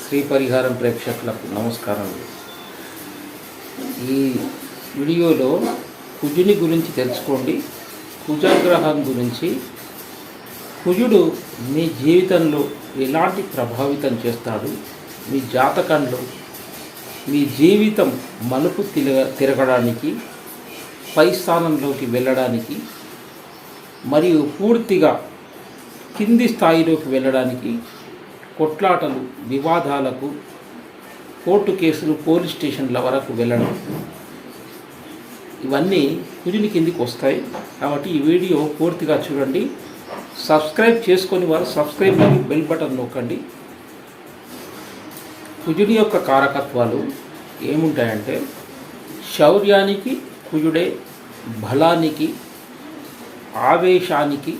శ్రీ పరిహారం ప్రేక్షకులకు నమస్కారం. ఈ వీడియోలో కుజుని గురించి తెలుసుకోండి. కుజగ్రహం గురించి, కుజుడు మీ జీవితంలో ఎలాంటి ప్రభావితం చేస్తాడు, మీ జాతకంలో మీ జీవితం మలుపు తిరగడానికి, పై స్థానంలోకి వెళ్ళడానికి మరియు పూర్తిగా కింది స్థాయిలోకి వెళ్ళడానికి, కొట్లాటలు, వివాదాలకు, కోర్టు కేసులు, పోలీస్ స్టేషన్ల వరకు వెళ్ళడం, ఇవన్నీ కుజుని కిందికి వస్తాయి. కాబట్టి ఈ వీడియో పూర్తిగా చూడండి. సబ్స్క్రైబ్ చేసుకొని వారు సబ్స్క్రైబ్ అని బెల్ బటన్ నొక్కండి. కుజుని యొక్క కారకత్వాలు ఏముంటాయంటే, శౌర్యానికి కుజుడే, బలానికి, ఆవేశానికి,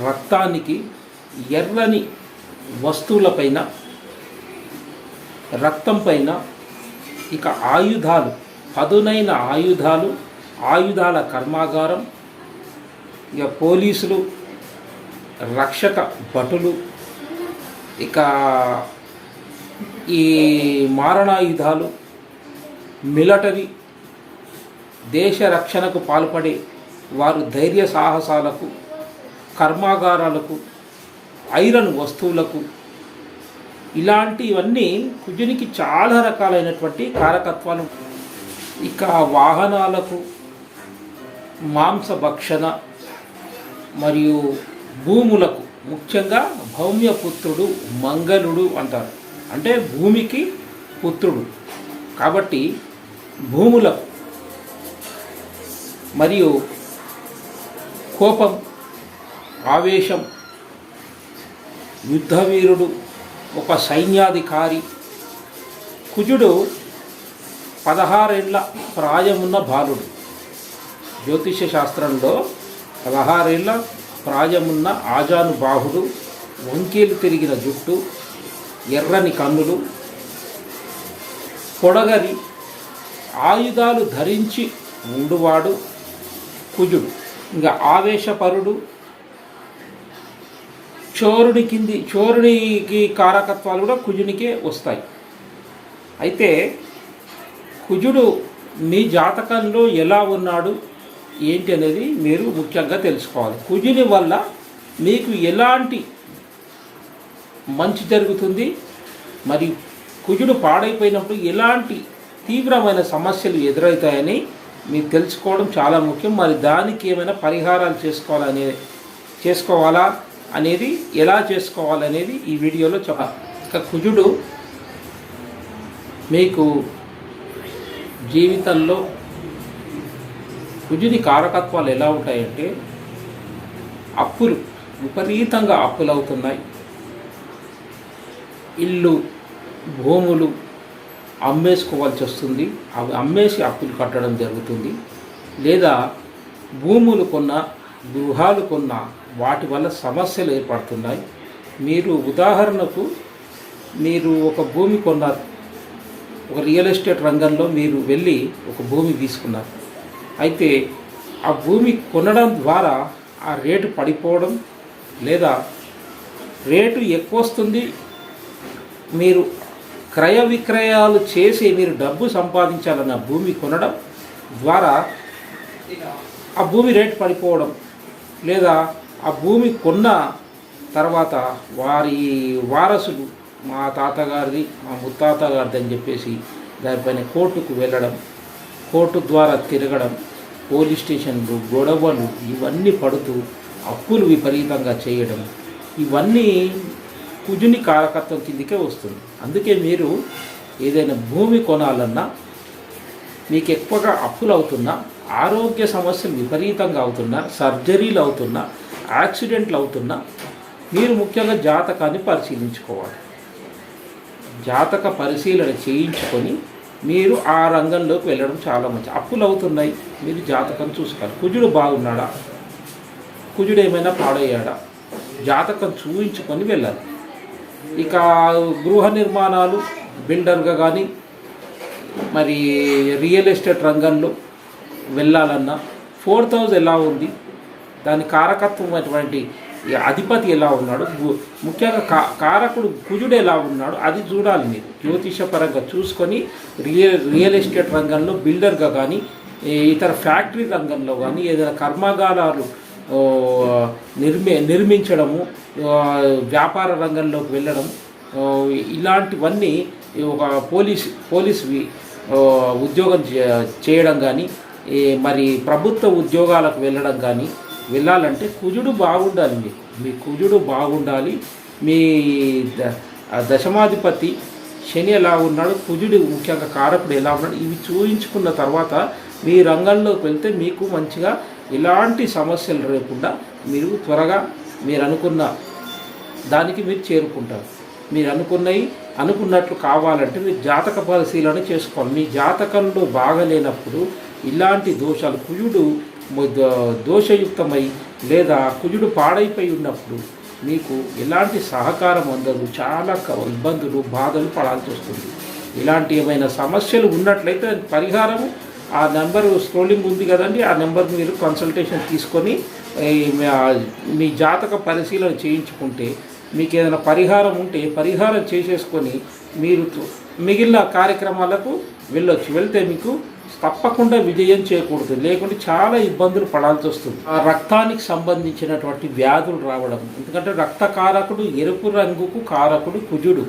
రక్తానికి, ఎర్రని వస్తువులపైన, రక్తం పైన, ఇక ఆయుధాలు, పదునైన ఆయుధాలు, ఆయుధాల కర్మాగారం, ఇక పోలీసులు, రక్షక భటులు, ఇక ఈ మారణాయుధాలు, మిలిటరీ, దేశ రక్షణకు పాల్పడే వారు, ధైర్య సాహసాలకు, కర్మాగారాలకు, ఐరన్ వస్తువులకు, ఇలాంటివన్నీ కుజునికి చాలా రకాలైనటువంటి కారకత్వాలు. ఇక వాహనాలకు, మాంసభక్షణ మరియు భూములకు, ముఖ్యంగా భౌమ్యపుత్రుడు, మంగళుడు అంటారు. అంటే భూమికి పుత్రుడు కాబట్టి భూములకు, మరియు కోపం, ఆవేశం, యుద్ధవీరుడు, ఒక సైన్యాధికారి. కుజుడు 16 ఏళ్ల ప్రాయమున్న బాలుడు. జ్యోతిష శాస్త్రంలో 16 ఏళ్ల ప్రాయమున్న ఆజానుబాహుడు, వంకీలు తిరిగిన జుట్టు, ఎర్రని కన్నులు, పొడగరి, ఆయుధాలు ధరించి ఉండువాడు కుజుడు. ఇంకా ఆవేశపరుడు, చోరునికి కారకత్వాలు కూడా కుజునికే వస్తాయి. అయితే కుజుడు మీ జాతకంలో ఎలా ఉన్నాడు ఏంటి అనేది మీరు ముఖ్యంగా తెలుసుకోవాలి. కుజుని వల్ల మీకు ఎలాంటి మంచి జరుగుతుంది, మరి కుజుడు పాడైపోయినప్పుడు ఎలాంటి తీవ్రమైన సమస్యలు ఎదురవుతాయని మీరు తెలుసుకోవడం చాలా ముఖ్యం. మరి దానికి ఏమైనా పరిహారాలు చేసుకోవాలా అనేది, ఎలా చేసుకోవాలనేది ఈ వీడియోలో చెప్పాలి. ఇక కుజుడు మీకు జీవితంలో, కుజుని కారకత్వాలు ఎలా ఉంటాయంటే, అప్పులు, విపరీతంగా అప్పులు అవుతున్నాయి. ఇల్లు, భూములు అమ్మేసుకోవాల్సి వస్తుంది. అవి అమ్మేసి అప్పులు కట్టడం జరుగుతుంది. లేదా భూములు కొన్న, గృహాలు కొన్న, వాటి వల్ల సమస్యలు ఏర్పడుతున్నాయి. మీరు ఉదాహరణకు, మీరు ఒక భూమి కొన్నారు, ఒక రియల్ ఎస్టేట్ రంగంలో మీరు వెళ్ళి ఒక భూమి తీసుకున్నారు. అయితే ఆ భూమి కొనడం ద్వారా ఆ రేటు పడిపోవడం, లేదా రేటు ఎక్కువ వస్తుంది, మీరు క్రయ విక్రయాలు చేసి మీరు డబ్బు సంపాదించాలన్న భూమి కొనడం ద్వారా ఆ భూమి రేటు పడిపోవడం, లేదా ఆ భూమి కొన్న తర్వాత వారి వారసులు, మా తాతగారిది, మా ముత్తాతగారిది అని చెప్పేసి దానిపైన కోర్టుకు వెళ్ళడం, కోర్టు ద్వారా తిరగడం, పోలీస్ స్టేషన్లు, గొడవలు, ఇవన్నీ పడుతూ అప్పులు విపరీతంగా చేయడం, ఇవన్నీ కుజుని కారకత్వం కిందికే వస్తుంది. అందుకే మీరు ఏదైనా భూమి కొనాలన్నా, మీకు ఎక్కువగా అప్పులు అవుతున్నా, ఆరోగ్య సమస్యలు విపరీతంగా అవుతున్నా, సర్జరీలు అవుతున్నా, యాక్సిడెంట్లు అవుతున్నా, మీరు ముఖ్యంగా జాతకాన్ని పరిశీలించుకోవాలి. జాతక పరిశీలన చేయించుకొని మీరు ఆ రంగంలోకి వెళ్ళడం చాలా మంచి. అప్పులు అవుతున్నాయి, మీరు జాతకం చూసుకోవాలి. కుజుడు బాగున్నాడా, కుజుడు ఏమైనా పాడయ్యాడా, జాతకం చూయించుకొని వెళ్ళాలి. ఇక గృహ నిర్మాణాలు, బిల్డర్గా కానీ, మరి రియల్ ఎస్టేట్ రంగంలో వెళ్ళాలన్నా 4,000 ఎలా ఉంది, దాని కారకత్వం అటువంటి ఈ అధిపతి ఎలా ఉన్నాడు, ముఖ్యంగా కారకుడు కుజుడు ఎలా ఉన్నాడు అది చూడాలి. మీరు జ్యోతిషపరంగా చూసుకొని రియల్ ఎస్టేట్ రంగంలో బిల్డర్గా కానీ, ఇతర ఫ్యాక్టరీ రంగంలో కానీ, ఏదైనా కర్మాగారాలు నిర్మించడము, వ్యాపార రంగంలోకి వెళ్ళడం, ఇలాంటివన్నీ ఒక పోలీస్ ఉద్యోగం చేయడం కానీ, మరి ప్రభుత్వ ఉద్యోగాలకు వెళ్ళడం కానీ, వెళ్ళాలంటే కుజుడు బాగుండాలి. మీ కుజుడు బాగుండాలి. మీ దశమాధిపతి శని ఎలా ఉన్నాడు, కుజుడు ముఖ్యంగా కారకుడు ఎలా ఉన్నాడు, ఇవి చూయించుకున్న తర్వాత మీ రంగంలోకి వెళ్తే మీకు మంచిగా ఎలాంటి సమస్యలు లేకుండా మీరు త్వరగా మీరు అనుకున్న దానికి మీరు చేరుకుంటారు. మీరు అనుకున్నట్లు కావాలంటే మీరు జాతక పరిశీలన చేసుకోవాలి. మీ జాతకంలో బాగలేనప్పుడు ఇలాంటి దోషాలు, కుజుడు దోషయుక్తమై లేదా కుజుడు పాడైపోయి ఉన్నప్పుడు మీకు ఎలాంటి సహకారం అందదు, చాలా ఇబ్బందులు బాధలు పడాల్సి వస్తుంది. ఇలాంటి ఏమైనా సమస్యలు ఉన్నట్లయితే పరిహారము ఆ నెంబర్ స్క్రోలింగ్ ఉంది కదండి, ఆ నెంబర్ మీరు కన్సల్టేషన్ తీసుకొని మీ జాతక పరిశీలన చేయించుకుంటే మీకు ఏదైనా పరిహారం ఉంటే పరిహారం చేసేసుకొని మీరు మిగిలిన కార్యక్రమాలకు వెళ్తే మీకు తప్పకుండా విజయం చేకూడదు, లేకుంటే చాలా ఇబ్బందులు పడాల్సి వస్తుంది. ఆ రక్తానికి సంబంధించినటువంటి వ్యాధులు రావడం, ఎందుకంటే రక్తకారకుడు ఎరుపు రంగుకు కారకుడు కుజుడు,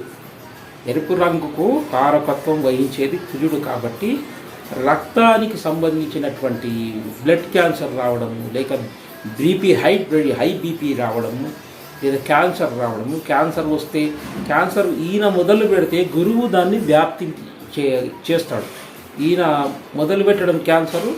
ఎరుపు రంగుకు కారకత్వం వహించేది కుజుడు. కాబట్టి రక్తానికి సంబంధించినటువంటి బ్లడ్ క్యాన్సర్ రావడము, లేక హై బీపీ రావడము, లేదా క్యాన్సర్ రావడము. క్యాన్సర్ వస్తే క్యాన్సర్ ఈయన మొదలు పెడితే గురువు దాన్ని వ్యాప్తి చేస్తాడు. ఈయన మొదలు పెట్టడం క్యాన్సరు,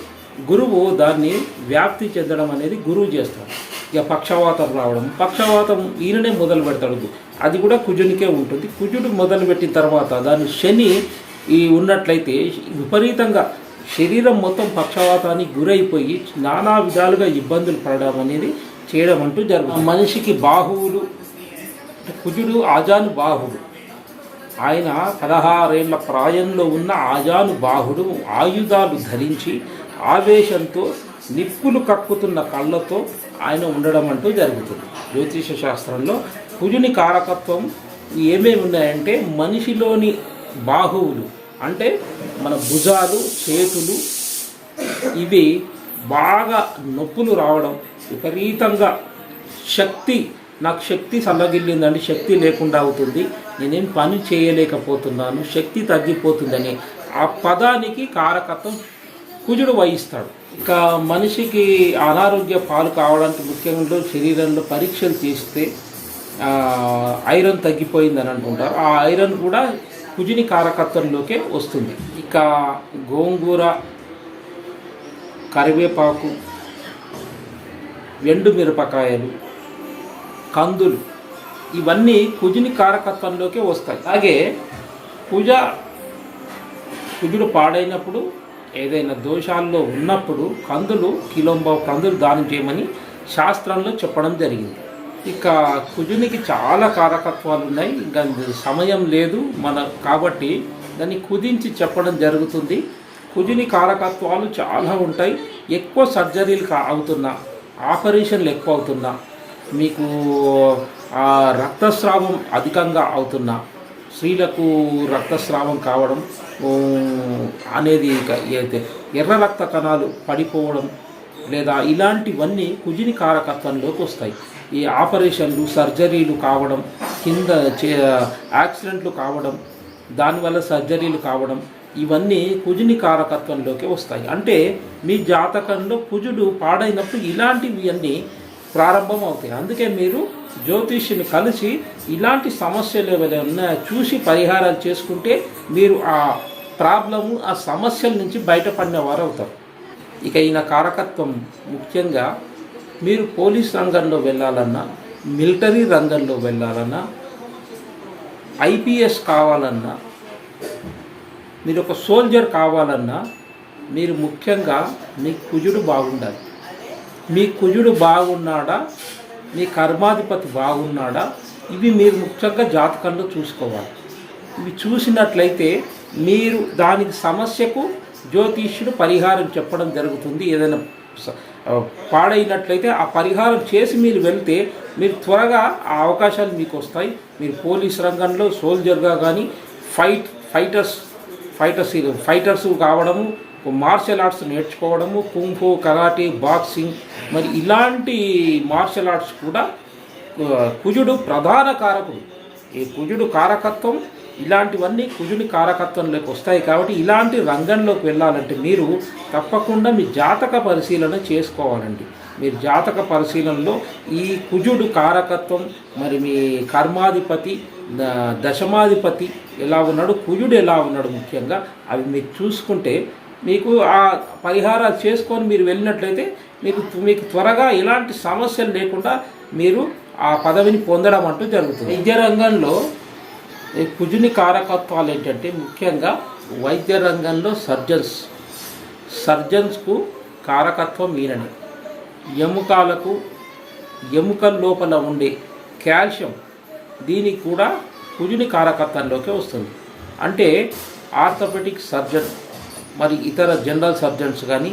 గురువు దాన్ని వ్యాప్తి చెందడం అనేది గురువు చేస్తాడు. ఇక పక్షవాతం రావడం, పక్షవాతం ఈయననే మొదలు పెడతాడు, అది కూడా కుజునికే ఉంటుంది. కుజుడు మొదలుపెట్టిన తర్వాత దాన్ని శని ఉన్నట్లయితే విపరీతంగా శరీరం మొత్తం పక్షవాతానికి గురైపోయి నానా విధాలుగా ఇబ్బందులు పడడం అనేది చేయడం అంటూ జరుగుతుంది. మనిషికి బాహువులు, కుజుడు ఆజాను బాహుడు, ఆయన 16 ఏళ్ల ప్రాయంలో ఉన్న ఆజాను బాహుడు ఆయుధాలు ధరించి ఆవేశంతో నిప్పులు కక్కుతున్న కళ్ళతో ఆయన ఉండడం అంటూ జరుగుతుంది. జ్యోతిష శాస్త్రంలో కుజుని కారకత్వం ఏమేమి ఉన్నాయంటే మనిషిలోని బాహువులు అంటే మన భుజాలు, చేతులు, ఇవి బాగా నొప్పులు రావడం, విపరీతంగా నాకు శక్తి సన్నగిల్లిందండి, శక్తి లేకుండా అవుతుంది, నేనేం పని చేయలేకపోతున్నాను, శక్తి తగ్గిపోతుందని ఆ పదానికి కారకత్వం కుజుడు వహిస్తాడు. ఇక మనిషికి అనారోగ్య పాలు కావడానికి ముఖ్యంగా శరీరంలో పరీక్షలు చేస్తే ఐరన్ తగ్గిపోయిందని అనుకుంటారు. ఆ ఐరన్ కూడా కుజుని కారకత్వంలోకే వస్తుంది. ఇక గోంగూర, కరివేపాకు, ఎండు మిరపకాయలు, కందులు, ఇవన్నీ కుజుని కారకత్వంలోకే వస్తాయి. అలాగే కుజుడు పాడైనప్పుడు, ఏదైనా దోషాల్లో ఉన్నప్పుడు కిలోంబావు కందులు దానం చేయమని శాస్త్రంలో చెప్పడం జరిగింది. ఇక కుజునికి చాలా కారకత్వాలు ఉన్నాయి, ఇంకా సమయం లేదు కాబట్టి దాన్ని కుదించి చెప్పడం జరుగుతుంది. కుజుని కారకత్వాలు చాలా ఉంటాయి. ఎక్కువ సర్జరీలు అవుతున్నా, ఆపరేషన్లు ఎక్కువ అవుతున్నా, మీకు రక్తస్రావం అధికంగా అవుతున్నా, స్త్రీలకు రక్తస్రావం కావడం అనేది, ఎర్ర రక్త కణాలు పడిపోవడం, లేదా ఇలాంటివన్నీ కుజుని కారకత్వంలోకి వస్తాయి. ఈ ఆపరేషన్లు, సర్జరీలు కావడం, కింద యాక్సిడెంట్లు కావడం, దానివల్ల సర్జరీలు కావడం, ఇవన్నీ కుజుని కారకత్వంలోకి వస్తాయి. అంటే మీ జాతకంలో కుజుడు పాడైనప్పుడు ఇలాంటివి అన్నీ ప్రారంభం అవుతాయి. అందుకే మీరు జ్యోతిష్యుని కలిసి ఇలాంటి సమస్యలు ఏమైనా ఉన్నాయో చూసి పరిహారాలు చేసుకుంటే మీరు ఆ ప్రాబ్లము, ఆ సమస్యల నుంచి బయటపడిన వారు అవుతారు. ఇక ఈయన కారకత్వం ముఖ్యంగా మీరు పోలీస్ రంగంలో వెళ్ళాలన్నా, మిలిటరీ రంగంలో వెళ్ళాలన్నా, ఐపీఎస్ కావాలన్నా, మీరు ఒక సోల్జర్ కావాలన్నా, మీరు ముఖ్యంగా మీ కుజుడు బాగుండాలి. మీ కుజుడు బాగున్నాడా, మీ కర్మాధిపతి బాగున్నాడా, ఇవి మీరు ముఖ్యంగా జాతకంలో చూసుకోవాలి. ఇవి చూసినట్లయితే మీరు దానికి సమస్యకు జ్యోతిష్యుడు పరిహారం చెప్పడం జరుగుతుంది. ఏదైనా పాడైనట్లయితే ఆ పరిహారం చేసి మీరు వెళ్తే మీరు త్వరగా ఆ అవకాశాలు మీకు వస్తాయి. మీరు పోలీస్ రంగంలో సోల్జర్గా కానీ ఫైటర్స్ కావడము, మార్షల్ ఆర్ట్స్ నేర్చుకోవడము, కుంఫు, కరాటే, బాక్సింగ్, మరి ఇలాంటి మార్షల్ ఆర్ట్స్ కూడా కుజుడు ప్రధాన కారకుడు. ఈ కుజుడు కారకత్వం ఇలాంటివన్నీ కుజుని కారకత్వంలోకి వస్తాయి. కాబట్టి ఇలాంటి రంగంలోకి వెళ్ళాలంటే మీరు తప్పకుండా మీ జాతక పరిశీలన చేసుకోవాలండి. మీరు జాతక పరిశీలనలో ఈ కుజుడు కారకత్వం, మరి మీ కర్మాధిపతి, దశమాధిపతి ఎలా ఉన్నాడు, కుజుడు ఎలా ఉన్నాడు, ముఖ్యంగా అవి మీరు చూసుకుంటే మీకు ఆ పరిహారాలు చేసుకొని మీరు వెళ్ళినట్లయితే మీకు త్వరగా ఎలాంటి సమస్యలు లేకుండా మీరు ఆ పదవిని పొందడం అంటూ జరుగుతుంది. వైద్య రంగంలో కుజుని కారకత్వాలు ఏంటంటే ముఖ్యంగా వైద్య రంగంలో సర్జన్స్కు కారకత్వం ఈయనని. ఎముకల లోపల ఉండే కాల్షియం దీనికి కూడా కుజుని కారకత్వంలోకి వస్తుంది. అంటే ఆర్థోపెడిక్ సర్జన్, మరి ఇతర జనరల్ సర్జన్స్ కానీ,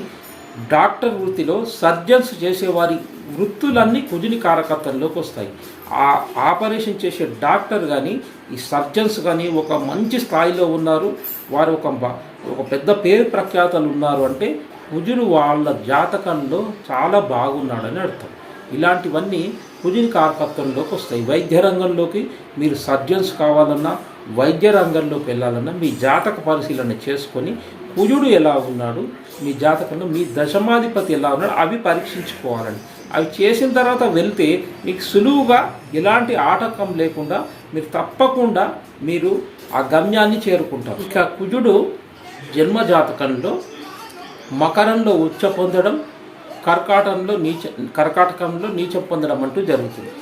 డాక్టర్ వృత్తిలో సర్జన్స్ చేసేవారి వృత్తులన్నీ కుజుని కారకత్వంలోకి వస్తాయి. ఆ ఆపరేషన్ చేసే డాక్టర్ కానీ, ఈ సర్జన్స్ కానీ ఒక మంచి స్థాయిలో ఉన్నారు, వారు ఒక పెద్ద పేరు ప్రఖ్యాతలు ఉన్నారు అంటే కుజుడు వాళ్ళ జాతకంలో చాలా బాగున్నాడని అర్థం. ఇలాంటివన్నీ కుజుని కారకత్వంలోకి వస్తాయి. వైద్య రంగంలోకి మీరు సర్జన్స్ కావాలన్నా, వైద్య రంగంలోకి వెళ్ళాలన్నా మీ జాతక పరిశీలన చేసుకొని కుజుడు ఎలా ఉన్నాడు, మీ జాతకంలో మీ దశమాధిపతి ఎలా ఉన్నాడు అవి పరీక్షించుకోవాలండి. అవి చేసిన తర్వాత వెళ్తే మీకు సులువుగా ఎలాంటి ఆటంకం లేకుండా మీరు తప్పకుండా ఆ గమ్యాన్ని చేరుకుంటారు. ఇక కుజుడు జన్మ జాతకంలో మకరంలో ఉచ్చ పొందడం, కర్కాటకంలో నీచం పొందడం అంటూ జరుగుతుంది.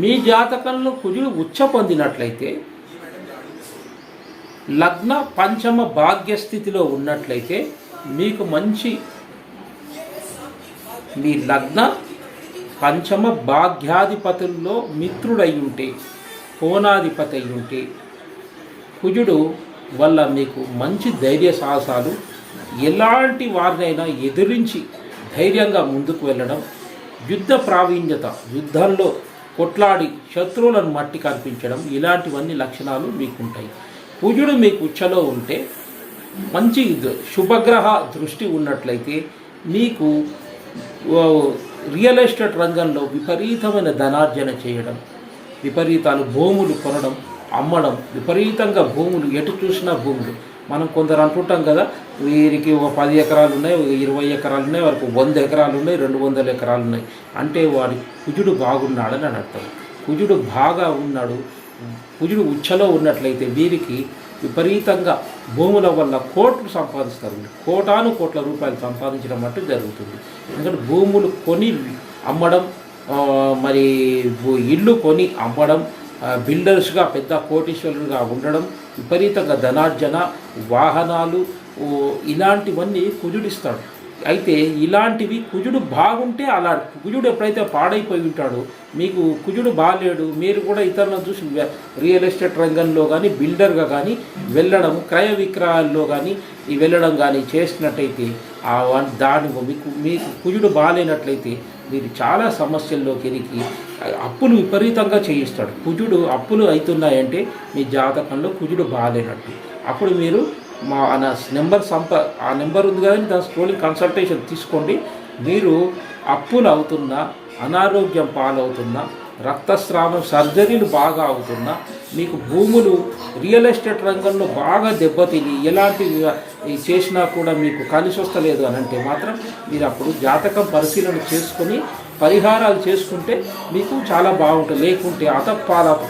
మీ జాతకంలో కుజుడు ఉచ్చ పొందినట్లయితే, లగ్న పంచమ భాగ్యస్థితిలో ఉన్నట్లయితే మీకు మీ లగ్న పంచమ భాగ్యాధిపతుల్లో మిత్రుడై ఉంటే, కోణాధిపతి అయి ఉంటే కుజుడు వల్ల మీకు మంచి ధైర్య సాహసాలు, ఎలాంటి వారినైనా ఎదిరించి ధైర్యంగా ముందుకు వెళ్ళడం, యుద్ధ ప్రావీణ్యత, యుద్ధంలో కొట్లాడి శత్రువులను మట్టి కనిపించడం, ఇలాంటివన్నీ లక్షణాలు మీకుంటాయి. కుజుడు మీకు ఉచ్చలో ఉంటే, మంచి శుభగ్రహ దృష్టి ఉన్నట్లయితే మీకు రియల్ ఎస్టేట్ రంగంలో విపరీతమైన ధనార్జన చేయడం, విపరీతాలు భూములు కొనడం, అమ్మడం, విపరీతంగా భూములు, ఎటు చూసినా భూములు. మనం కొందరు అంటుంటాం కదా, వీరికి 10 ఎకరాలు ఉన్నాయి, 20 ఎకరాలు ఉన్నాయి, వారికి 100 ఎకరాలు ఉన్నాయి, 200 ఎకరాలు ఉన్నాయి అంటే వాడి కుజుడు బాగున్నాడని అని అర్థం. కుజుడు బాగా ఉన్నాడు, కుజుడు ఉచ్చలో ఉన్నట్లయితే వీరికి విపరీతంగా భూముల వల్ల కోట్లు సంపాదిస్తారు. కోటాను కోట్ల రూపాయలు సంపాదించడం అంటూ జరుగుతుంది. ఎందుకంటే భూములు కొని అమ్మడం, మరి ఇల్లు కొని అమ్మడం, బిల్డర్స్గా పెద్ద కోటీశ్వరులుగా ఉండడం, విపరీతంగా ధనార్జన, వాహనాలు, ఇలాంటివన్నీ కుజుడిస్తాడు. అయితే ఇలాంటివి కుజుడు బాగుంటే అలా, కుజుడు ఎప్పుడైతే పాడైపోయి ఉంటాడో, మీకు కుజుడు బాగాలేడు, మీరు కూడా ఇతరులను చూసి రియల్ ఎస్టేట్ రంగంలో కానీ, బిల్డర్గా కానీ వెళ్ళడం, క్రయ విక్రయాల్లో కానీ వెళ్ళడం కానీ చేసినట్టయితే మీకు కుజుడు బాగాలేనట్లయితే మీరు చాలా సమస్యల్లోకి ఎదిగి అప్పులు విపరీతంగా చేయిస్తాడు. కుజుడు అప్పులు అవుతున్నాయంటే మీ జాతకంలో కుజుడు బాగాలేనట్టు. అప్పుడు మీరు ఆ నెంబర్ ఉంది కదండి, దాని స్క్రోలింగ్ కన్సల్టేషన్ తీసుకోండి. మీరు అప్పులు అవుతున్నా, అనారోగ్యం పాలవుతున్నా, రక్తస్రావం, సర్జరీలు బాగా అవుతున్నా, మీకు భూములు రియల్ ఎస్టేట్ రంగంలో బాగా దెబ్బతిని ఎలాంటివి చేసినా కూడా మీకు కలిసి వస్తలేదు అని అంటే మాత్రం మీరు అప్పుడు జాతకం పరిశీలన చేసుకొని పరిహారాలు చేసుకుంటే మీకు చాలా బాగుంటుంది. లేకుంటే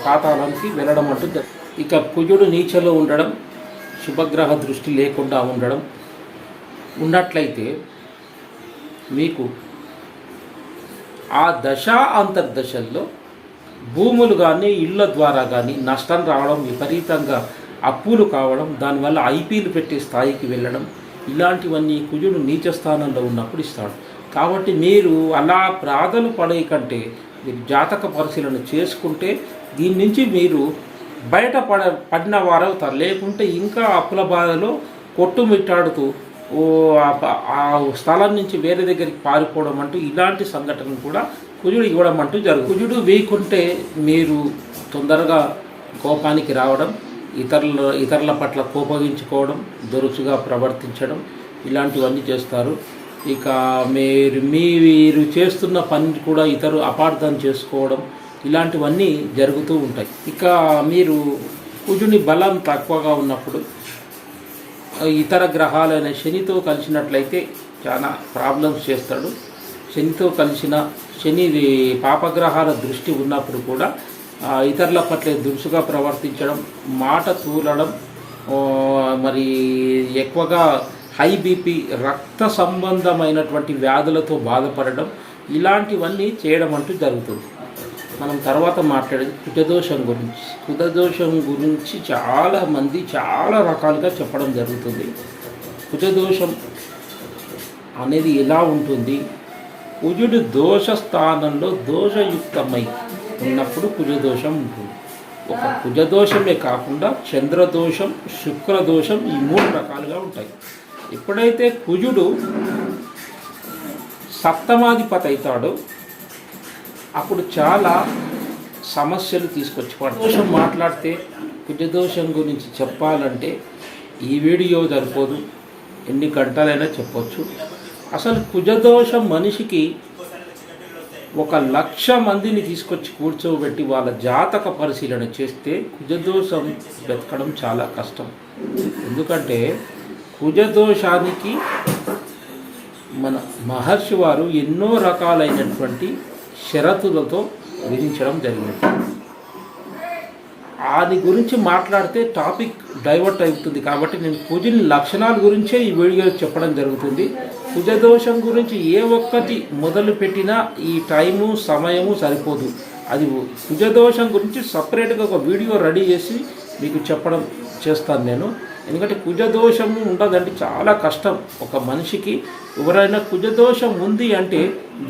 పాతాళానికి వెళ్ళడం అంటుంది. ఇక కుజుడు నీచలో ఉండడం, శుభగ్రహ దృష్టి లేకుండా ఉన్నట్లయితే మీకు ఆ దశ అంతర్దశల్లో భూములు కానీ, ఇళ్ళ ద్వారా కానీ నష్టం రావడం, విపరీతంగా అప్పులు కావడం, దానివల్ల ఐపీలు పెట్టే స్థాయికి వెళ్ళడం, ఇలాంటివన్నీ కుజుడు నీచ స్థానంలో ఉన్నప్పుడు ఇస్తాడు. కాబట్టి మీరు అలా బాధలు పడే కంటే మీరు జాతక పరిశీలన చేసుకుంటే దీని నుంచి మీరు పడిన వారవుతారు. లేకుంటే ఇంకా అప్పుల బాధలో కొట్టుమిట్టాడుతూ ఓ ఆ స్థలం నుంచి వేరే దగ్గరికి పారిపోవడం అంటూ ఇలాంటి సంఘటనలు కూడా కుజుడు ఇవ్వడం అంటూ జరుగుతుంది. కుజుడు వీక్ ఉంటే మీరు తొందరగా కోపానికి రావడం, ఇతరుల పట్ల కోపగించుకోవడం, దురుసుగా ప్రవర్తించడం ఇలాంటివన్నీ చేస్తారు. ఇక మీరు చేస్తున్న పని కూడా ఇతరు అపార్థం చేసుకోవడం ఇలాంటివన్నీ జరుగుతూ ఉంటాయి. ఇక మీరు కుజుని బలం తక్కువగా ఉన్నప్పుడు ఇతర గ్రహాలైన శనితో కలిసినట్లయితే చాలా ప్రాబ్లమ్స్ చేస్తాడు. శనితో కలిసిన శని పాపగ్రహాల దృష్టి ఉన్నప్పుడు కూడా ఇతరుల పట్ల దురుసుగా ప్రవర్తించడం, మాట తూలడం, మరి ఎక్కువగా హై బీపీ రక్త సంబంధమైనటువంటి వ్యాధులతో బాధపడడం ఇలాంటివన్నీ చేయడం అంటూ జరుగుతుంది. మనం తర్వాత మాట్లాడేది కుజదోషం గురించి. కుజదోషం గురించి చాలామంది చాలా రకాలుగా చెప్పడం జరుగుతుంది. కుజదోషం అనేది ఎలా ఉంటుంది? కుజుడు దోష స్థానంలో దోషయుక్తమై ఉన్నప్పుడు కుజదోషం ఉంటుంది. ఒక కుజదోషమే కాకుండా చంద్రదోషం, శుక్రదోషం ఈ 3 రకాలుగా ఉంటాయి. ఎప్పుడైతే కుజుడు సప్తమాధిపతి అవుతాడో అప్పుడు చాలా సమస్యలు తీసుకొచ్చి దోషం మాట్లాడితే కుజదోషం గురించి చెప్పాలంటే ఈ వీడియో సరిపోదు, ఎన్ని గంటలైనా చెప్పొచ్చు. అసలు కుజదోషం మనిషికి 1,00,000 మందిని తీసుకొచ్చి కూర్చోబెట్టి వాళ్ళ జాతక పరిశీలన చేస్తే కుజదోషం వెతకడం చాలా కష్టం. ఎందుకంటే కుజదోషానికి మన మహర్షి వారు ఎన్నో రకాలైనటువంటి షరతులతో విధించడం జరిగింది. దాని గురించి మాట్లాడితే టాపిక్ డైవర్ట్ అవుతుంది. కాబట్టి నేను కుజుని లక్షణాల గురించే ఈ వీడియో చెప్పడం జరుగుతుంది. కుజదోషం గురించి ఏ ఒక్కటి మొదలు పెట్టినా ఈ టైము సమయము సరిపోదు. అది కుజదోషం గురించి సపరేట్గా ఒక వీడియో రెడీ చేసి మీకు చెప్పడం చేస్తాను నేను. ఎందుకంటే కుజదోషం ఉండదంటే చాలా కష్టం. ఒక మనిషికి ఎవరైనా కుజదోషం ఉంది అంటే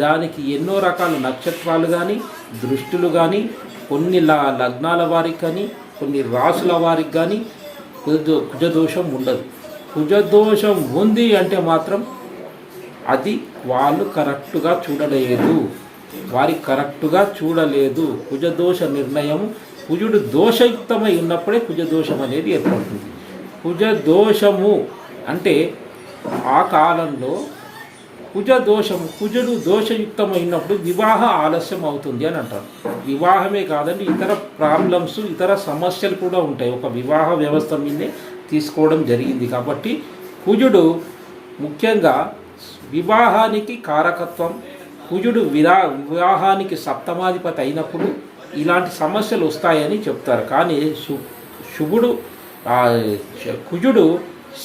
దానికి ఎన్నో రకాల నక్షత్రాలు కానీ, దృష్టులు కానీ, కొన్ని లగ్నాల వారికి కానీ, కొన్ని రాసుల వారికి కానీ కుజదోషం ఉండదు. కుజదోషం ఉంది అంటే మాత్రం అది వాళ్ళు కరెక్టుగా చూడలేదు, కరెక్టుగా చూడలేదు. కుజదోష నిర్ణయం కుజుడు దోషయుక్తమై ఉన్నప్పుడే కుజదోషం అనేది ఏర్పడుతుంది. కుజదోషము అంటే ఆ కాలంలో కుజుడు దోషయుక్తమైనప్పుడు వివాహ ఆలస్యం అవుతుంది అని అంటారు. వివాహమే కాదండి, ఇతర ప్రాబ్లమ్స్, ఇతర సమస్యలు కూడా ఉంటాయి. ఒక వివాహ వ్యవస్థ మీదే తీసుకోవడం జరిగింది. కాబట్టి కుజుడు ముఖ్యంగా వివాహానికి కారకత్వం. కుజుడు వివాహానికి సప్తమాధిపతి అయినప్పుడు ఇలాంటి సమస్యలు వస్తాయని చెప్తారు. కానీ కుజుడు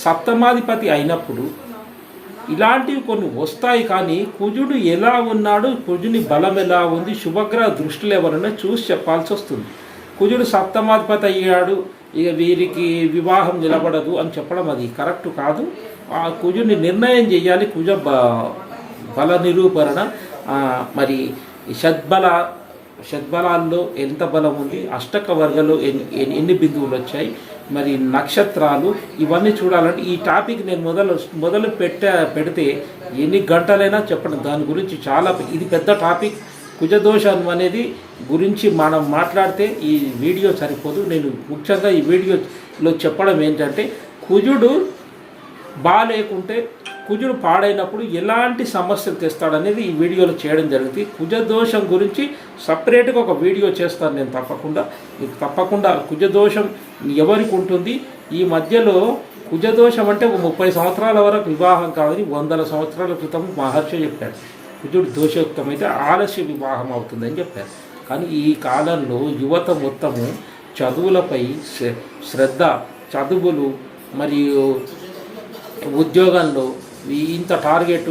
సప్తమాధిపతి అయినప్పుడు ఇలాంటివి కొన్ని వస్తాయి. కానీ కుజుడు ఎలా ఉన్నాడు, కుజుని బలం ఎలా ఉంది, శుభగ్రహ దృష్టిలో ఎవరైనా చూసి చెప్పాల్సి వస్తుంది. కుజుడు సప్తమాధిపతి అయ్యాడు, ఇక వీరికి వివాహం నిలబడదు అని చెప్పడం అది కరెక్ట్ కాదు. ఆ కుజుని నిర్ణయం చేయాలి. కుజ బల నిరూపణ, మరి షడ్బలాల్లో ఎంత బలం ఉంది, అష్టక వర్గంలో ఎన్ని బిందువులు వచ్చాయి, మరి నక్షత్రాలు, ఇవన్నీ చూడాలంటే ఈ టాపిక్ నేను మొదలు పెడితే ఎన్ని గంటలైనా చెప్పడం. దాని గురించి చాలా ఇది పెద్ద టాపిక్. కుజదోషం అనేది గురించి మనం మాట్లాడితే ఈ వీడియో సరిపోదు. నేను ముఖ్యంగా ఈ వీడియోలో చెప్పడం ఏంటంటే కుజుడు బాగాలేకుంటే, కుజుడు పాడైనప్పుడు ఎలాంటి సమస్యలు తెస్తాడనేది ఈ వీడియోలో చేయడం జరుగుతుంది. కుజదోషం గురించి సపరేట్గా ఒక వీడియో చేస్తాను నేను తప్పకుండా. కుజదోషం ఎవరికి ఉంటుంది? ఈ మధ్యలో కుజదోషం అంటే ఒక 30 సంవత్సరాల వరకు వివాహం కాదని 100 సంవత్సరాల క్రితం మహర్షి చెప్పాడు. కుజుడు దోషయుక్తమైతే ఆలస్య వివాహం అవుతుందని చెప్పారు. కానీ ఈ కాలంలో యువత మొత్తము చదువులపై శ్రద్ధ, చదువులు మరియు ఉద్యోగంలో ఇంత టార్గెట్,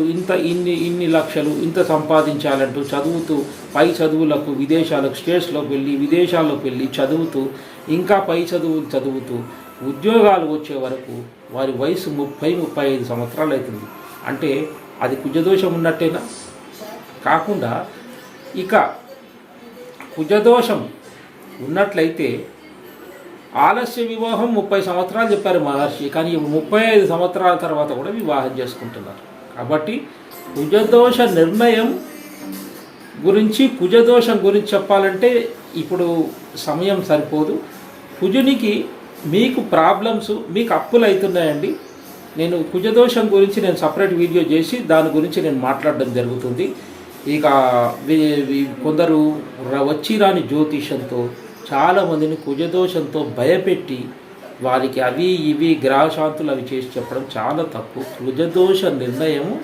ఇన్ని లక్షలు ఇంత సంపాదించాలంటూ చదువుతూ పై చదువులకు విదేశాలకు స్టేట్స్లోకి వెళ్ళి విదేశాల్లోకి వెళ్ళి చదువుతూ ఇంకా పై చదువుతూ ఉద్యోగాలు వచ్చే వరకు వారి వయసు 30-35 సంవత్సరాలు అవుతుంది. అంటే అది కుజదోషం ఉన్నట్టేనా? కాకుండా ఇక కుజదోషం ఉన్నట్లయితే ఆలస్య వివాహం 30 సంవత్సరాలు చెప్పారు మహర్షి, కానీ 35 సంవత్సరాల తర్వాత కూడా వివాహం చేసుకుంటున్నారు. కాబట్టి కుజదోష నిర్ణయం గురించి, కుజదోషం గురించి చెప్పాలంటే ఇప్పుడు సమయం సరిపోదు. కుజునికి మీకు ప్రాబ్లమ్స్, మీకు అప్పులు అవుతున్నాయండి. నేను కుజదోషం గురించి నేను సపరేట్ వీడియో చేసి దాని గురించి నేను మాట్లాడడం జరుగుతుంది. ఇక కొందరు వచ్చి రాని జ్యోతిషంతో చాలామందిని కుజదోషంతో భయపెట్టి వారికి అవి ఇవి గ్రహశాంతులు అవి చేసి చెప్పడం చాలా తప్పు. కుజదోష నిర్ణయము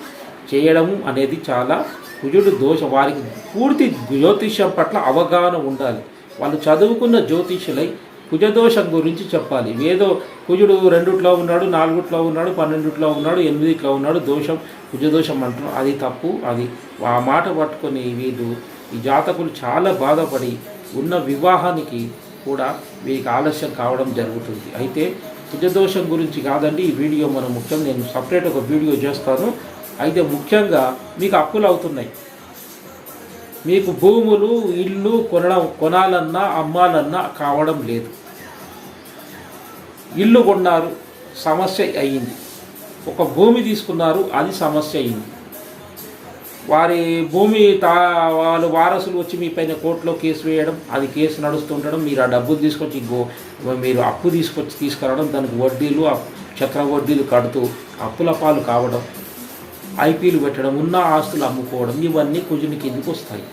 చేయడము అనేది చాలా, కుజుడు దోష, వారికి పూర్తి జ్యోతిష్యం పట్ల అవగాహన ఉండాలి. వాళ్ళు చదువుకున్న జ్యోతిష్యులై కుజదోషం గురించి చెప్పాలి. ఏదో కుజుడు 2లో ఉన్నాడు, 4లో ఉన్నాడు, 12లో ఉన్నాడు, 8లో ఉన్నాడు, దోషం కుజదోషం అంటున్నాడు, అది తప్పు. అది ఆ మాట పట్టుకొని వీళ్ళు ఈ జాతకులు చాలా బాధపడి ఉన్న వివాహానికి కూడా వీరికి ఆలస్యం కావడం జరుగుతుంది. అయితే కుజదోషం గురించి కాదండి ఈ వీడియో మనం ముఖ్యం, నేను సపరేట్ ఒక వీడియో చేస్తాను. అయితే ముఖ్యంగా మీకు అప్పులు అవుతున్నాయి, మీకు భూములు ఇల్లు కొనాలన్నా అమ్మాలన్నా కావడం లేదు. ఇల్లు కొన్నారు, సమస్య అయ్యింది. ఒక భూమి తీసుకున్నారు, అది సమస్య అయ్యింది. వారి భూమి వాళ్ళు వారసులు వచ్చి మీ పైన కోర్టులో కేసు వేయడం, అది కేసు నడుస్తుండడం, మీరు ఆ డబ్బులు తీసుకొచ్చి మీరు అప్పు తీసుకురావడం, దానికి వడ్డీలు చక్ర వడ్డీలు కడుతూ అప్పుల పాలు కావడం, ఐపీలు పెట్టడం, ఉన్న ఆస్తులు అమ్ముకోవడం, ఇవన్నీ కుజుని కిందికి వస్తాయి.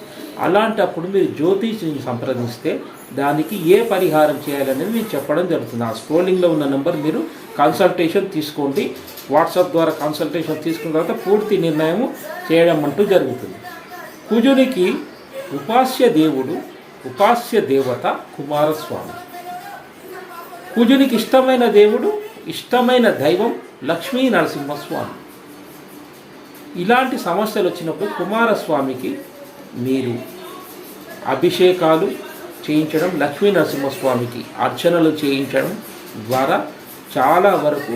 అలాంటప్పుడు మీరు జ్యోతిష్ని సంప్రదిస్తే దానికి ఏ పరిహారం చేయాలనేది నేను చెప్పడం జరుగుతుంది. ఆ స్క్రోలింగ్లో ఉన్న నెంబర్ మీరు కన్సల్టేషన్ తీసుకోండి. వాట్సాప్ ద్వారా కన్సల్టేషన్ తీసుకున్న తర్వాత పూర్తి నిర్ణయం చేయడం అంటూ జరుగుతుంది. కుజునికి ఉపాస్య దేవత కుమారస్వామి. కుజునికి ఇష్టమైన దేవుడు, ఇష్టమైన దైవం లక్ష్మీ నరసింహస్వామి. ఇలాంటి సమస్యలు వచ్చినప్పుడు కుమారస్వామికి మీరు అభిషేకాలు చేయించడం, లక్ష్మీ నరసింహస్వామికి అర్చనలు చేయించడం ద్వారా చాలా వరకు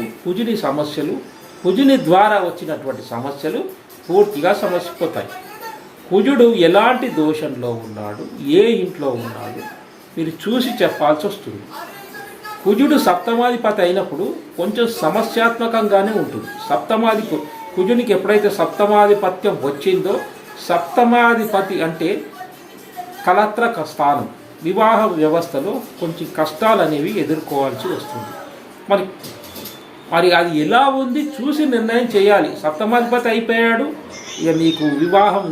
కుజుని ద్వారా వచ్చినటువంటి సమస్యలు పూర్తిగా సమసిపోతాయి. కుజుడు ఎలాంటి దోషంలో ఉన్నాడు, ఏ ఇంట్లో ఉన్నాడు మీరు చూసి చెప్పాల్సి వస్తుంది. కుజుడు సప్తమాధిపతి అయినప్పుడు కొంచెం సమస్యాత్మకంగానే ఉంటుంది. కుజునికి ఎప్పుడైతే సప్తమాధిపత్యం వచ్చిందో, సప్తమాధిపతి అంటే కలత్రక స్థానం, వివాహ వ్యవస్థలో కొంచెం కష్టాలు అనేవి ఎదుర్కోవాల్సి వస్తుంది. మరి అది ఎలా ఉంది చూసి నిర్ణయం చేయాలి. సప్తమాధిపతి అయిపోయాడు, ఇక మీకు వివాహం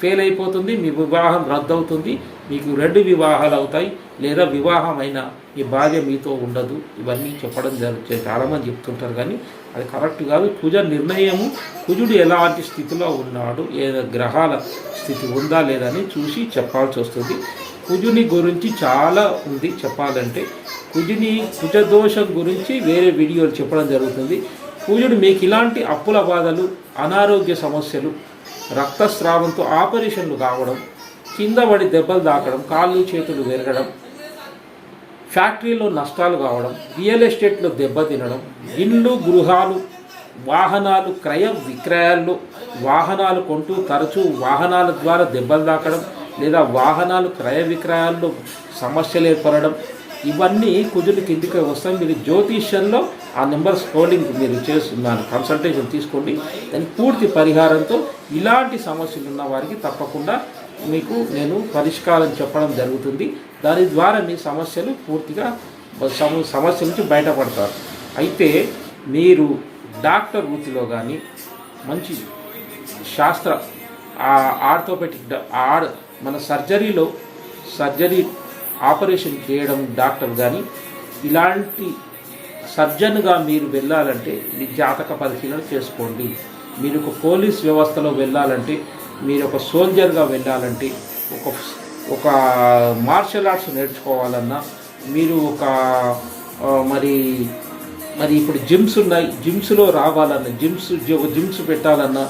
ఫెయిల్ అయిపోతుంది, మీ వివాహం రద్దవుతుంది, మీకు 2 వివాహాలు అవుతాయి, లేదా వివాహం అయినా ఈ భార్య మీతో ఉండదు. ఇవన్నీ చెప్పడం జరుగుతుంది, చాలామంది చెప్తుంటారు, కానీ అది కరెక్ట్ కాదు. కుజ నిర్ణయము, కుజుడు ఎలాంటి స్థితిలో ఉన్నాడు, ఏ గ్రహాల స్థితి ఉందా లేదా అని చూసి చెప్పాల్సి వస్తుంది. కుజుని గురించి చాలా ఉంది చెప్పాలంటే. కుజదోషం గురించి వేరే వీడియోలు చెప్పడం జరుగుతుంది. కుజుడు మీకు ఇలాంటి అప్పుల బాధలు, అనారోగ్య సమస్యలు, రక్తస్రావంతో ఆపరేషన్లు కావడం, కింద పడి దెబ్బలు తాకడం, కాళ్ళు చేతులు విరగడం, ఫ్యాక్టరీలో నష్టాలు కావడం, రియల్ ఎస్టేట్లో దెబ్బతినడం, ఇండ్లు గృహాలు వాహనాలు క్రయ విక్రయాల్లో వాహనాలు కొంటూ తరచూ వాహనాల ద్వారా దెబ్బలు తాకడం, లేదా వాహనాలు క్రయ విక్రయాల్లో సమస్యలు ఏర్పడడం, ఇవన్నీ కుజుని కిందికి వస్తాయి. మీరు జ్యోతిష్యంలో ఆ నెంబర్ స్క్రోలింగ్ మీరు చేస్తున్నారు, కన్సల్టేషన్ తీసుకోండి. దాని పూర్తి పరిహారంతో ఇలాంటి సమస్యలు ఉన్న వారికి తప్పకుండా మీకు నేను పరిష్కారం చెప్పడం జరుగుతుంది. దాని ద్వారా మీ సమస్యలు పూర్తిగా సమస్య నుంచి బయటపడతారు. అయితే మీరు డాక్టర్ వృత్తిలో కానీ మంచి శాస్త్ర ఆర్థోపెటిక్ మన సర్జరీ ఆపరేషన్ చేయడం డాక్టర్ కానీ ఇలాంటి సర్జన్గా మీరు వెళ్ళాలంటే మీ జాతక పరిశీలన చేసుకోండి. మీరు ఒక పోలీస్ వ్యవస్థలో వెళ్ళాలంటే, మీరు ఒక సోల్జర్గా వెళ్ళాలంటే, ఒక మార్షల్ ఆర్ట్స్ నేర్చుకోవాలన్నా, మీరు మరి ఇప్పుడు జిమ్స్ ఉన్నాయి, జిమ్స్లో రావాలన్నా, జిమ్స్ పెట్టాలన్నా,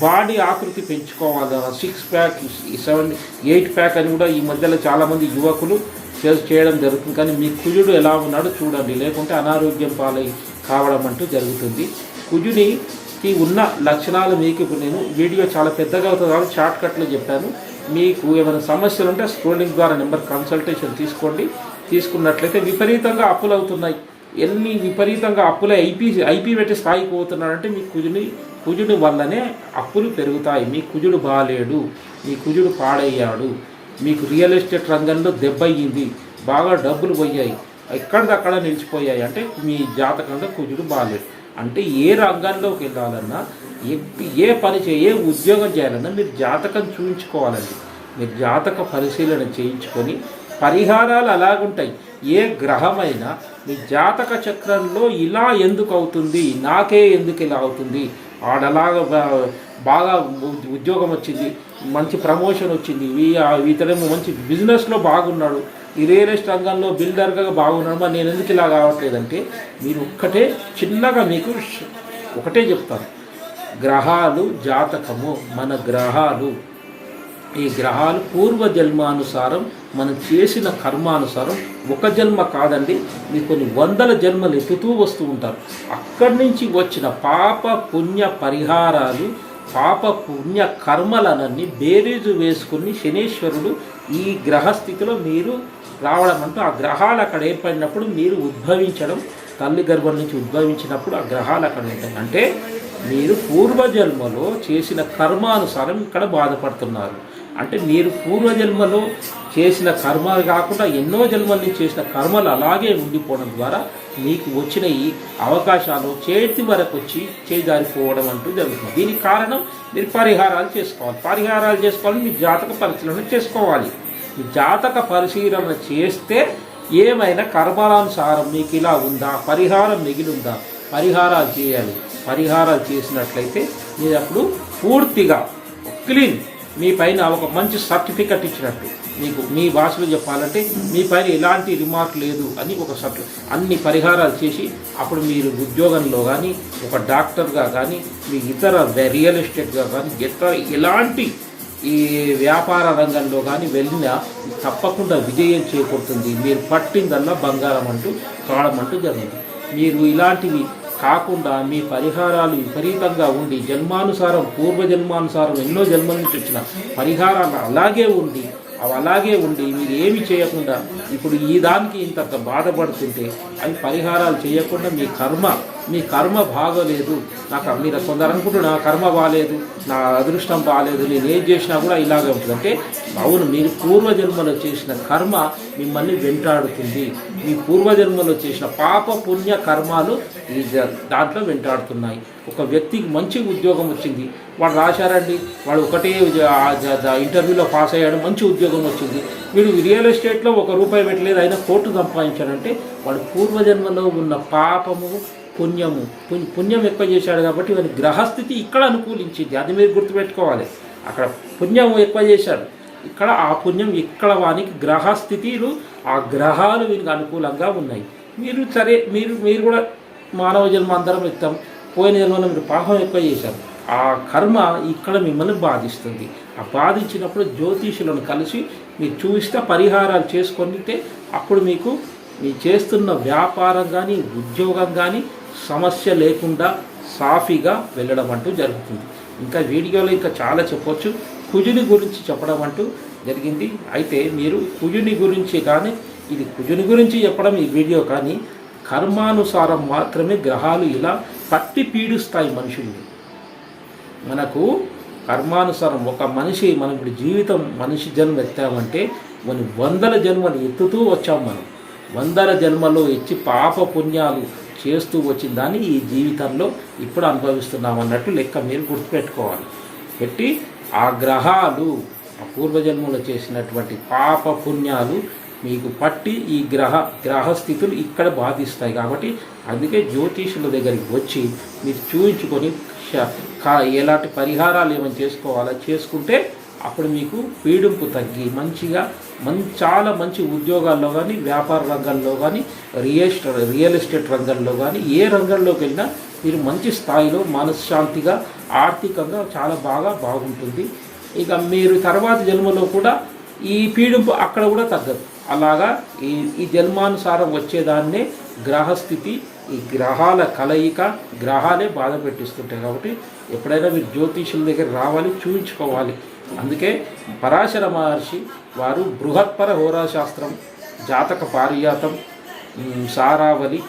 బాడీ ఆకృతి పెంచుకోవాలన్నా, 6 ప్యాక్ 7 8 ప్యాక్ అని కూడా ఈ మధ్యలో చాలామంది యువకులు చేయడం జరుగుతుంది. కానీ మీ కుజుడు ఎలా ఉన్నాడో చూడండి, లేకుంటే అనారోగ్యం పాలై కావడం అంటూ జరుగుతుంది. కుజునికి ఉన్న లక్షణాలు మీకు ఇప్పుడు నేను వీడియో చాలా పెద్దగా అవుతుంది కాబట్టి షార్ట్ కట్లో చెప్పాను. మీకు ఏమైనా సమస్యలు ఉంటే స్క్రోలింగ్ ద్వారా నెంబర్ కన్సల్టేషన్ తీసుకోండి. తీసుకున్నట్లయితే విపరీతంగా అప్పులు అవుతున్నాయి. ఎన్ని విపరీతంగా అప్పులే ఐపీ పెట్టి స్థాయికి పోతున్నాడంటే మీ కుజుడి వల్లనే అప్పులు పెరుగుతాయి. మీ కుజుడు బాలేడు, మీ కుజుడు పాడయ్యాడు, మీకు రియల్ ఎస్టేట్ రంగంలో దెబ్బయ్యింది, బాగా డబ్బులు పోయాయి, ఎక్కడిదక్కడ నిలిచిపోయాయి అంటే మీ జాతకంలో కుజుడు బాలేడు. అంటే ఏ రంగంలోకి వెళ్ళాలన్నా, ఏ పని ఏ ఉద్యోగం చేయాలన్నా మీరు జాతకం చూపించుకోవాలండి. మీరు జాతక పరిశీలన చేయించుకొని పరిహారాలు అలాగుంటాయి. ఏ గ్రహమైనా మీ జాతక చక్రంలో ఇలా ఎందుకు అవుతుంది, నాకే ఎందుకు ఇలా అవుతుంది, ఆడలాగా బాగా ఉద్యోగం వచ్చింది, మంచి ప్రమోషన్ వచ్చింది, ఇతడేమో మంచి బిజినెస్లో బాగున్నాడు, ఈ రియల్ ఎస్టేట్ రంగంలో బిల్డర్గా బాగున్నాడు, మరి నేను ఎందుకు ఇలా కావట్లేదంటే మీరు ఒక్కటే చిన్నగా మీకు ఒకటే చెప్తాను. గ్రహాలు జాతకము, మన గ్రహాలు, ఈ గ్రహాలు పూర్వజన్మానుసారం మనం చేసిన కర్మానుసారం ఒక జన్మ కాదండి, మీరు కొన్ని వందల జన్మలు ఎత్తుతూ వస్తూ ఉంటారు. అక్కడి నుంచి వచ్చిన పాప పుణ్య పరిహారాలు, పాప పుణ్య కర్మలనన్నీ బేరీజు వేసుకుని శనీశ్వరుడు ఈ గ్రహస్థితిలో మీరు రావడం అంటూ ఆ గ్రహాలు అక్కడ ఏర్పడినప్పుడు మీరు ఉద్భవించడం, తల్లి గర్భం నుంచి ఉద్భవించినప్పుడు ఆ గ్రహాలు అక్కడ ఉంటాయి. అంటే మీరు పూర్వజన్మలో చేసిన కర్మానుసారం ఇక్కడ బాధపడుతున్నారు. అంటే మీరు పూర్వజన్మలో చేసిన కర్మలు కాకుండా ఎన్నో జన్మల నుంచి చేసిన కర్మలు అలాగే ఉండిపోవడం ద్వారా మీకు వచ్చిన ఈ అవకాశాలు చేతి వరకు వచ్చి చేజారిపోవడం అంటూ జరుగుతుంది. దీనికి కారణం మీరు పరిహారాలు చేసుకోవాలి. మీ జాతక పరిశీలన చేసుకోవాలి. మీ జాతక పరిశీలన చేస్తే ఏమైనా కర్మలానుసారం మీకు ఇలా ఉందా, పరిహారం మిగిలిందా, పరిహారాలు చేయాలి. పరిహారాలు చేసినట్లయితే మీరు అప్పుడు పూర్తిగా క్లీన్, మీ పైన ఒక మంచి సర్టిఫికెట్ ఇచ్చినట్టు, మీకు మీ భాషలో చెప్పాలంటే మీ పైన ఎలాంటి రిమార్క్ లేదు అని ఒక అన్ని పరిహారాలు చేసి అప్పుడు మీరు ఉద్యోగంలో కానీ, ఒక డాక్టర్గా కానీ, మీ ఇతర రియల్ ఎస్టేట్గా కానీ, ఎలాంటి ఈ వ్యాపార రంగంలో కానీ వెళ్ళినా తప్పకుండా విజయం చేకూరుతుంది. మీరు పట్టిందల్లా బంగారం అంటూ కావడం జరిగింది. మీరు ఇలాంటివి కాకుండా మీ పరిహారాలు విపరీతంగా ఉండి జన్మానుసారం పూర్వజన్మానుసారం ఎన్నో జన్మల నుంచి వచ్చిన పరిహారాలు అలాగే ఉండి మీరు ఏమి చేయకుండా ఇప్పుడు ఈ దానికి ఇంత బాధపడుతుంటే అవి పరిహారాలు చేయకుండా మీ కర్మ బాగోలేదు, మీరు కొందరు అనుకుంటున్నా నా కర్మ బాగాలేదు, నా అదృష్టం బాగాలేదు, నేను ఏం చేసినా కూడా ఇలాగే ఉంటుంది. అంటే అవును, మీరు పూర్వజన్మలో చేసిన కర్మ మిమ్మల్ని వెంటాడుతుంది. మీ పూర్వజన్మలో చేసిన పాప పుణ్య కర్మాలు ఈ దాంట్లో వెంటాడుతున్నాయి. ఒక వ్యక్తికి మంచి ఉద్యోగం వచ్చింది, వాడు రాశారండి, వాడు ఒకటే ఇంటర్వ్యూలో పాస్ అయ్యాడు, మంచి ఉద్యోగం వచ్చింది, వీడు రియల్ ఎస్టేట్లో ₹1 పెట్టలేదు, అయినా కోట్లు సంపాదించాడంటే వాడు పూర్వజన్మలో ఉన్న పాపము పుణ్యం ఎక్కువ చేశాడు కాబట్టి వాడి గ్రహస్థితి ఇక్కడ అనుకూలించింది. అది మీరు గుర్తుపెట్టుకోవాలి. అక్కడ పుణ్యం ఎక్కువ చేశాడు, ఇక్కడ ఆ పుణ్యం ఇక్కడ వానికి గ్రహస్థితిలు, ఆ గ్రహాలు వీరికి అనుకూలంగా ఉన్నాయి. మీరు కూడా మానవ జన్మ అందరం ఎత్తాం, పోయిన జన్మలో మీరు పాపం ఎక్కువ చేశారు, ఆ కర్మ ఇక్కడ మిమ్మల్ని బాధిస్తుంది. ఆ బాధించినప్పుడు జ్యోతిషులను కలిసి మీరు చూపిస్తే పరిహారాలు చేసుకుంటే అప్పుడు మీకు మీరు చేస్తున్న వ్యాపారం కానీ ఉద్యోగం కానీ సమస్య లేకుండా సాఫీగా వెళ్ళడం అంటూ జరుగుతుంది. ఇంకా వీడియోలో ఇంకా చాలా చెప్పొచ్చు, కుజుని గురించి చెప్పడం అంటూ జరిగింది. అయితే మీరు కుజుని గురించి కానీ, ఇది కుజుని గురించి చెప్పడం ఈ వీడియో కానీ, కర్మానుసారం మాత్రమే గ్రహాలు ఇలా పట్టి పీడిస్తాయి మనుషుల్ని. మనకు కర్మానుసారం ఒక మనిషి, మనం ఇప్పుడు జీవితం మనిషి జన్మ ఎత్తామంటే మనం 100 జన్మలు ఎత్తుతూ వచ్చాం. మనం 100 జన్మలో ఇచ్చి పాప పుణ్యాలు చేస్తూ వచ్చిన దాన్ని ఈ జీవితంలో ఇప్పుడు అనుభవిస్తున్నాం అన్నట్టు లెక్క మీరు గుర్తుపెట్టుకోవాలి. పెట్టి ఆ గ్రహాలు ఆ పూర్వజన్మలో చేసినటువంటి పాప పుణ్యాలు మీకు పట్టి ఈ గ్రహస్థితులు ఇక్కడ బాధిస్తాయి. కాబట్టి అందుకే జ్యోతిషుల దగ్గరికి వచ్చి మీరు చూయించుకొని ఎలాంటి పరిహారాలు ఏమైనా చేసుకోవాలో చేసుకుంటే అప్పుడు మీకు పీడింపు తగ్గి మంచిగా చాలా మంచి ఉద్యోగాల్లో కానీ, వ్యాపార రంగంలో కానీ, రియల్ ఎస్టేట్ రంగంలో కానీ, ఏ రంగంలోకి వెళ్ళినా మీరు మంచి స్థాయిలో మనశ్శాంతిగా ఆర్థికంగా చాలా బాగుంటుంది. ఇక మీరు తర్వాత జన్మలో కూడా ఈ పీడింపు అక్కడ కూడా తగ్గదు. అలాగా ఈ జన్మానుసారం వచ్చేదాన్నే గ్రహస్థితి, ఈ గ్రహాల కలయిక, గ్రహాలే బాధ పెట్టిస్తుంటాయి. కాబట్టి ఎప్పుడైనా మీరు జ్యోతిషుల దగ్గర రావాలి, చూయించుకోవాలి. అందుకే పరాశర మహర్షి వారు బృహత్పర హోరాశాస్త్రం జాతక పారిజాతం, సారావళి,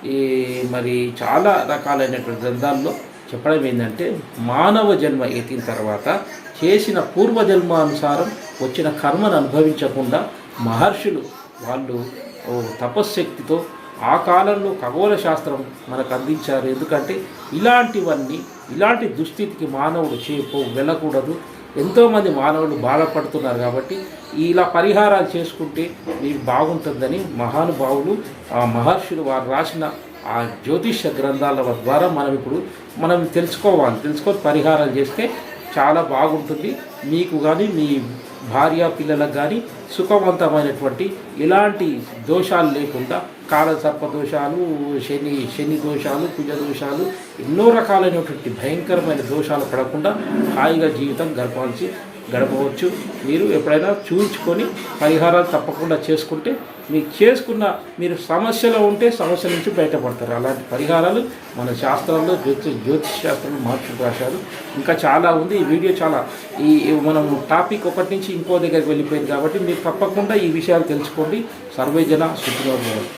ఈ మరి చాలా రకాలైనటువంటి గ్రంథాల్లో చెప్పడం ఏంటంటే మానవ జన్మ ఎత్తిన తర్వాత చేసిన పూర్వజన్మానుసారం వచ్చిన కర్మను అనుభవించకుండా మహర్షులు వాళ్ళు తపశ్శక్తితో ఆ కాలంలో ఖగోళ శాస్త్రం మనకు అందించారు. ఎందుకంటే ఇలాంటి దుస్థితికి మానవుడు వెళ్ళకూడదు. ఎంతోమంది మానవులు బాధపడుతున్నారు కాబట్టి ఇలా పరిహారాలు చేసుకుంటే మీకు బాగుంటుందని మహానుభావులు ఆ మహర్షులు వారు రాసిన ఆ జ్యోతిష్య గ్రంథాల ద్వారా మనం తెలుసుకొని పరిహారాలు చేస్తే చాలా బాగుంటుంది. మీకు కానీ మీ భార్య పిల్లలకు కానీ సుఖవంతమైనటువంటి ఎలాంటి దోషాలు లేకుండా కాలసర్ప దోషాలు, శని దోషాలు, కుజ దోషాలు, ఎన్నో రకాలైనటువంటి భయంకరమైన దోషాలు పడకుండా హాయిగా జీవితం గడపవచ్చు. మీరు ఎప్పుడైనా చూయించుకొని పరిహారాలు తప్పకుండా చేసుకుంటే మీరు సమస్యలో ఉంటే సమస్య నుంచి బయటపడతారు. అలాంటి పరిహారాలు మన శాస్త్రాల్లో జ్యోతిష్ శాస్త్రంలో మహర్షులు రాశారు. ఇంకా చాలా ఉంది. ఈ వీడియో మనం టాపిక్ ఒకటి నుంచి ఇంకో దగ్గరికి వెళ్ళిపోయింది కాబట్టి మీరు తప్పకుండా ఈ విషయాలు తెలుసుకోండి. సర్వే జన సుఖినో భవంతు.